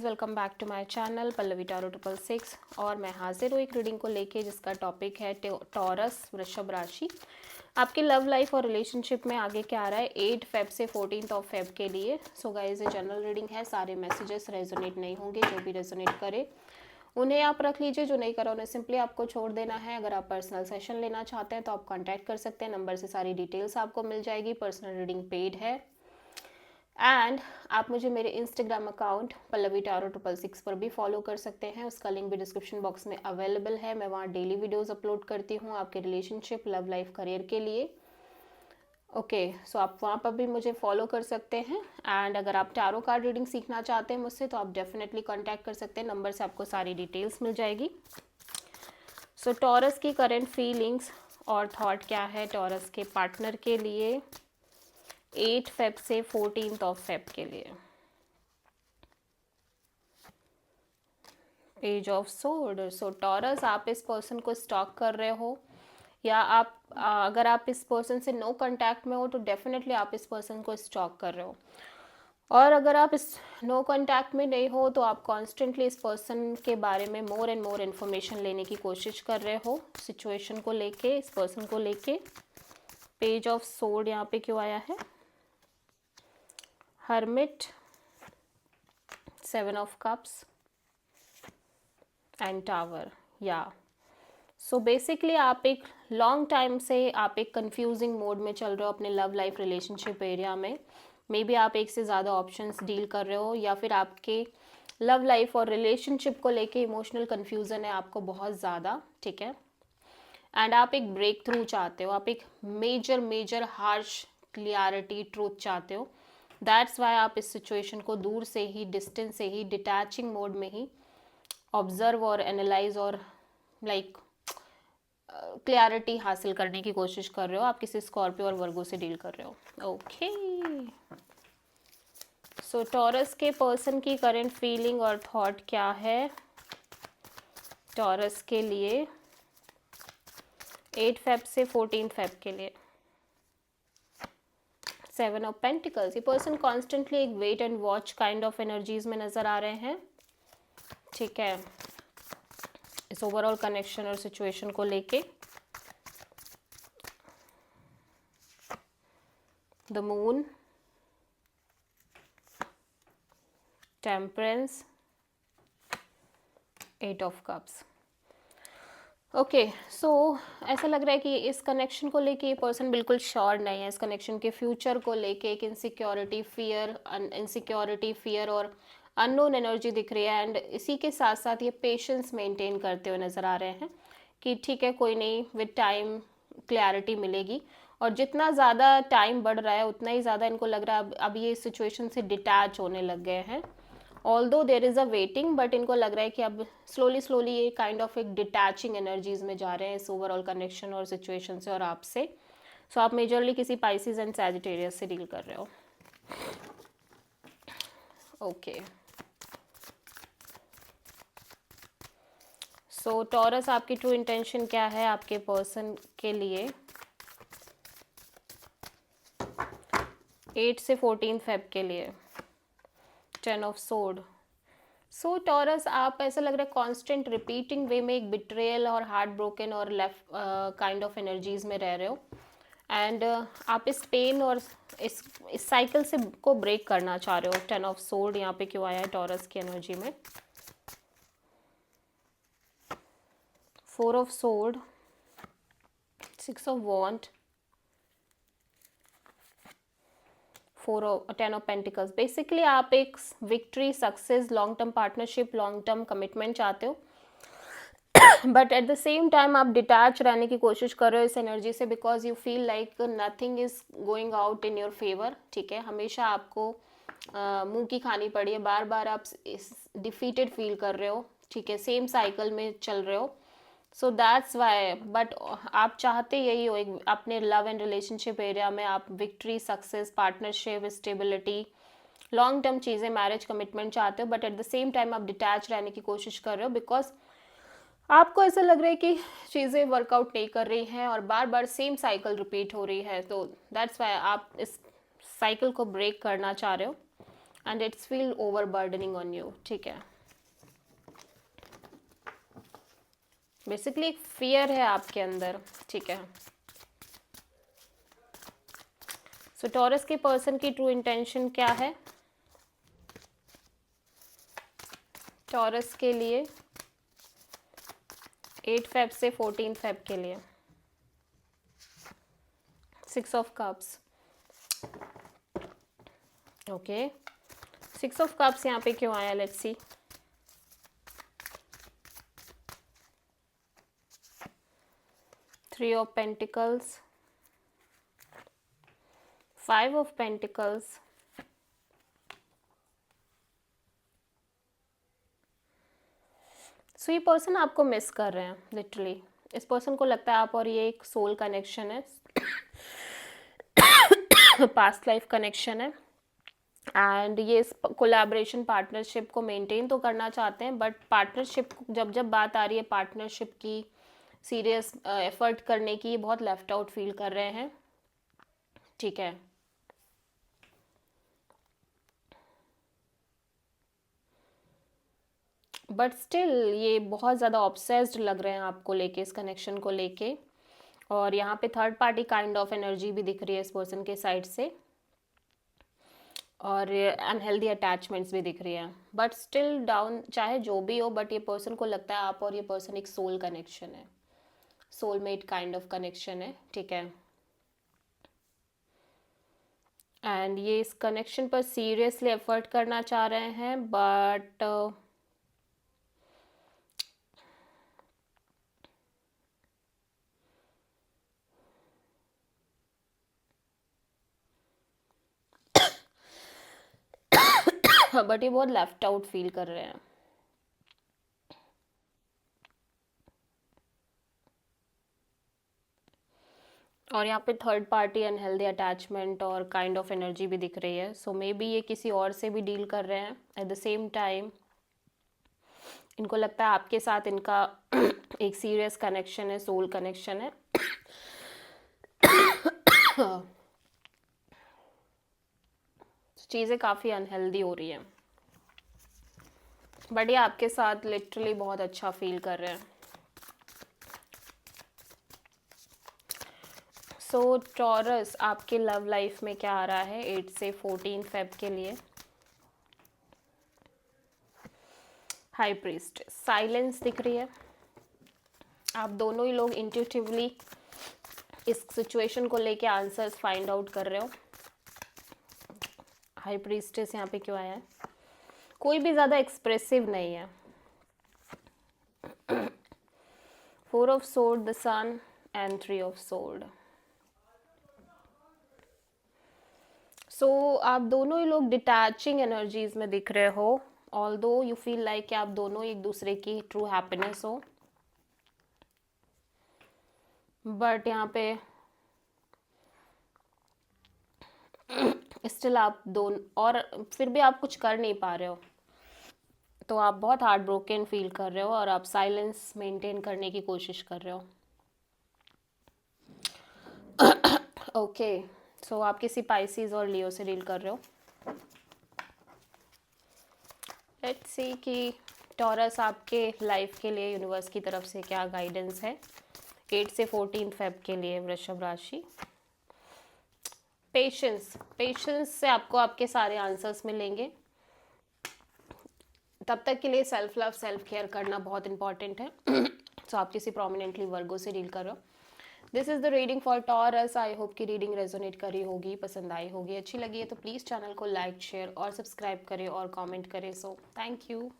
Welcome back to my channel Pallavi tarot 666 और मैं हाजिर हूँ एक रीडिंग को लेके जिसका टॉपिक है टॉरस वृषभ राशि। आपकी लव लाइफ और रिलेशनशिप में आगे क्या आ रहा है 8 फेब से 14 फेब के लिए। सो गाइस ये जनरल रीडिंग है, सारे मैसेजेस रेजोनेट नहीं होंगे, जो भी रेजोनेट करे उन्हें आप रख लीजिए, जो नहीं करा उन्हें सिंपली आपको छोड़ देना है। अगर आप पर्सनल सेशन लेना चाहते हैं तो आप कॉन्टैक्ट कर सकते हैं, नंबर से सारी डिटेल्स आपको मिल जाएगी। पर्सनल रीडिंग पेड है एंड आप मुझे मेरे इंस्टाग्राम अकाउंट पल्लवी टारो 666 पर भी फॉलो कर सकते हैं, उसका लिंक भी डिस्क्रिप्शन बॉक्स में अवेलेबल है। मैं वहाँ डेली वीडियोस अपलोड करती हूँ आपके रिलेशनशिप, लव लाइफ, करियर के लिए। सो आप वहाँ पर भी मुझे फॉलो कर सकते हैं एंड अगर आप टारो कार्ड रीडिंग सीखना चाहते हैं मुझसे तो आप डेफिनेटली कॉन्टैक्ट कर सकते हैं, नंबर से आपको सारी डिटेल्स मिल जाएगी। सो टॉरस की करेंट फीलिंग्स और थॉट क्या है टॉरस के पार्टनर के लिए 8 फेब से 14 फेब के लिए। Page of sword. So taurus, आप इस पर्सन को स्टॉक कर रहे हो या आप अगर आप इस पर्सन से नो कांटेक्ट में हो तो डेफिनेटली आप इस पर्सन को स्टॉक कर रहे हो, और अगर आप इस नो कांटेक्ट में नहीं हो तो आप कॉन्स्टेंटली इस पर्सन के बारे में मोर एंड मोर इन्फॉर्मेशन लेने की कोशिश कर रहे हो सिचुएशन को लेके, इस पर्सन को लेके। पेज ऑफ सोर्ड यहाँ पे क्यों आया है? Hermit, 7 of cups and tower. या सो बेसिकली आप एक लॉन्ग टाइम से आप एक कंफ्यूजिंग मोड में चल रहे हो अपने लव लाइफ रिलेशनशिप एरिया में। मे बी आप एक से ज़्यादा ऑप्शंस डील कर रहे हो या फिर आपके लव लाइफ और रिलेशनशिप को लेके इमोशनल कन्फ्यूज़न है आपको बहुत ज़्यादा, ठीक है। एंड आप एक ब्रेक थ्रू चाहते हो, आप एक मेजर हार्श क्लियरिटी ट्रूथ चाहते हो। दैट्स वाई आप इस सिचुएशन को दूर से ही, डिस्टेंस से ही, डिटैचिंग मोड में ही ऑब्जर्व और एनालाइज और लाइक क्लैरिटी हासिल करने की कोशिश कर रहे हो। आप किसी स्कॉर्पियो और वर्गो से डील कर रहे हो। ओके, सो टॉरस के पर्सन की करंट फीलिंग और थॉट क्या है टॉरस के लिए 8 फेब से 14 फेब के लिए? 7 ऑफ पेंटिकल्स। ये पर्सन कॉन्स्टेंटली एक wait and watch kind of energies में नजर आ रहे हैं, ठीक है, इस ओवरऑल कनेक्शन और सिचुएशन को लेके। The moon, temperance, 8 of cups. Okay, so ऐसा लग रहा है कि इस कनेक्शन को लेके ये पर्सन बिल्कुल श्योर नहीं है, इस कनेक्शन के फ्यूचर को लेके एक इनसिक्योरिटी फियर और अननोन एनर्जी दिख रही है। एंड इसी के साथ साथ ये पेशेंस मेंटेन करते हुए नज़र आ रहे हैं कि ठीक है, कोई नहीं, विद टाइम क्लैरिटी मिलेगी। और जितना ज़्यादा टाइम बढ़ रहा है उतना ही ज़्यादा इनको लग रहा है अब ये इस सिचुएशन से डिटैच होने लग गए हैं। Although there is a waiting, but इनको लग रहा है कि अब स्लोली ये काइंड ऑफ एक डिटैचिंग एनर्जीज में जा रहे हैं इस ओवरऑल कनेक्शन और सिचुएशन से और आपसे। सो आप मेजरली किसी पाइसिस एंड सैजिटेरियस से डील कर रहे हो। ओके, सो टॉरस, आपकी ट्रू इंटेंशन क्या है आपके पर्सन के लिए 8 से 14 फेब के लिए? 10 ऑफ सोर्ड। सो टॉरस, आप ऐसा लग रहा है कांस्टेंट रिपीटिंग वे में एक बिट्रेयल और हार्ट ब्रोकन और लेफ्ट काइंड ऑफ एनर्जीज में रह रहे हो। एंड आप इस पेन और इस साइकिल से को ब्रेक करना चाह रहे हो। 10 ऑफ सोर्ड यहाँ पे क्यों आया है टॉरस की एनर्जी में? 4 of sword, 6 of want, 10 of pentacles. Basically आप एक victory, success, long term partnership, long term commitment चाहते हो, but at the same time आप डिटैच रहने की कोशिश कर रहे हो इस एनर्जी से, because you feel like nothing is going out in your favour, ठीक है। हमेशा आपको मुंह की खानी पड़ी है, बार बार आप डिफीटेड फील कर रहे हो, ठीक है, सेम साइकिल में चल रहे हो। सो दैट्स वाई, बट आप चाहते यही हो, एक अपने लव एंड रिलेशनशिप एरिया में आप victory, success, partnership, stability, long term चीज़ें, मैरिज, कमिटमेंट चाहते हो, but at the same time आप डिटैच रहने की कोशिश कर रहे हो बिकॉज आपको ऐसा लग रहा है कि चीज़ें वर्कआउट नहीं कर रही हैं और बार बार सेम साइकिल रिपीट हो रही है। तो दैट्स वाई आप इस साइकिल को ब्रेक करना चाह रहे हो and it's feel over burdening on you, ठीक है। बेसिकली एक फियर है आपके अंदर, ठीक है। सो टॉरस के पर्सन की ट्रू इंटेंशन क्या है टॉरस के लिए 8 फेब से 14 फेब के लिए? 6 of cups, okay. 6 of cups यहाँ पे क्यों आया, let's see. 3 of pentacles, 5 of pentacles, so ये पर्सन आपको मिस कर रहे हैं लिटरली। इस पर्सन को लगता है आप और ये एक सोल कनेक्शन है, पास्ट लाइफ कनेक्शन है, एंड ये इस कोलैबोरेशन पार्टनरशिप को मेंटेन तो करना चाहते हैं, बट पार्टनरशिप जब जब बात आ रही है पार्टनरशिप की, सीरियस एफर्ट करने की, बहुत लेफ्ट आउट फील कर रहे हैं, ठीक है। बट स्टिल ये बहुत ज़्यादा ऑब्सेस्ड लग रहे हैं आपको लेके, इस कनेक्शन को लेके, और यहाँ पे third party kind of energy भी दिख रही है इस पर्सन के साइड से, और अनहेल्दी अटैचमेंट्स भी दिख रही है। बट स्टिल डाउन, चाहे जो भी हो, बट ये पर्सन को लगता है आप और ये पर्सन एक सोल कनेक्शन है, सोलमेट काइंड ऑफ कनेक्शन है, ठीक है। एंड ये इस कनेक्शन पर सीरियसली एफर्ट करना चाह रहे हैं, बट बट ये बहुत लेफ्ट आउट फील कर रहे हैं। और यहाँ पे थर्ड पार्टी अनहेल्दी अटैचमेंट और काइंड ऑफ एनर्जी भी दिख रही है, सो मे बी ये किसी और से भी डील कर रहे हैं। एट द सेम टाइम इनको लगता है आपके साथ इनका एक सीरियस कनेक्शन है, सोल कनेक्शन है। चीज़ें काफ़ी अनहेल्दी हो रही हैं, बट ये आपके साथ लिटरली बहुत अच्छा फील कर रहे हैं। सो टॉरस आपके लव लाइफ में क्या आ रहा है 8 से 14 फेब के लिए? हाई प्रीस्ट, साइलेंस दिख रही है। आप दोनों ही लोग इंट्यूटिवली इस सिचुएशन को लेके आंसर्स फाइंड आउट कर रहे हो। हाई प्रीस्टेस यहाँ पे क्यों आया है? कोई भी ज़्यादा एक्सप्रेसिव नहीं है। 4 of sword, the sun and 3 of sword. So आप दोनों ही लोग डिटैचिंग एनर्जीज में दिख रहे हो, ऑल्दो यू फील लाइक कि आप दोनों एक दूसरे की ट्रू हैप्पीनेस हो, बट यहाँ पे स्टिल आप दोनों, और फिर भी आप कुछ कर नहीं पा रहे हो, तो आप बहुत हार्ट ब्रोकन फील कर रहे हो और आप साइलेंस मेंटेन करने की कोशिश कर रहे हो। ओके, सो आप किसी पाइसिस और लियो से डील कर रहे हो। लेट्स सी कि टॉरस आपके लाइफ के लिए यूनिवर्स की तरफ से क्या गाइडेंस है 8 से 14 फेब के लिए वृषभ राशि। पेशेंस, पेशेंस से आपको आपके सारे आंसर्स मिलेंगे। तब तक के लिए सेल्फ लव, सेल्फ केयर करना बहुत इंपॉर्टेंट है। सो आप किसी प्रोमिनेंटली वर्गो से डील कर रहे हो। This is the reading for taurus. I hope कि रीडिंग रेजोनेट करी होगी, पसंद आई होगी, अच्छी लगी है तो प्लीज़ चैनल को लाइक, शेयर और सब्सक्राइब करें और कमेंट करें। So thank you.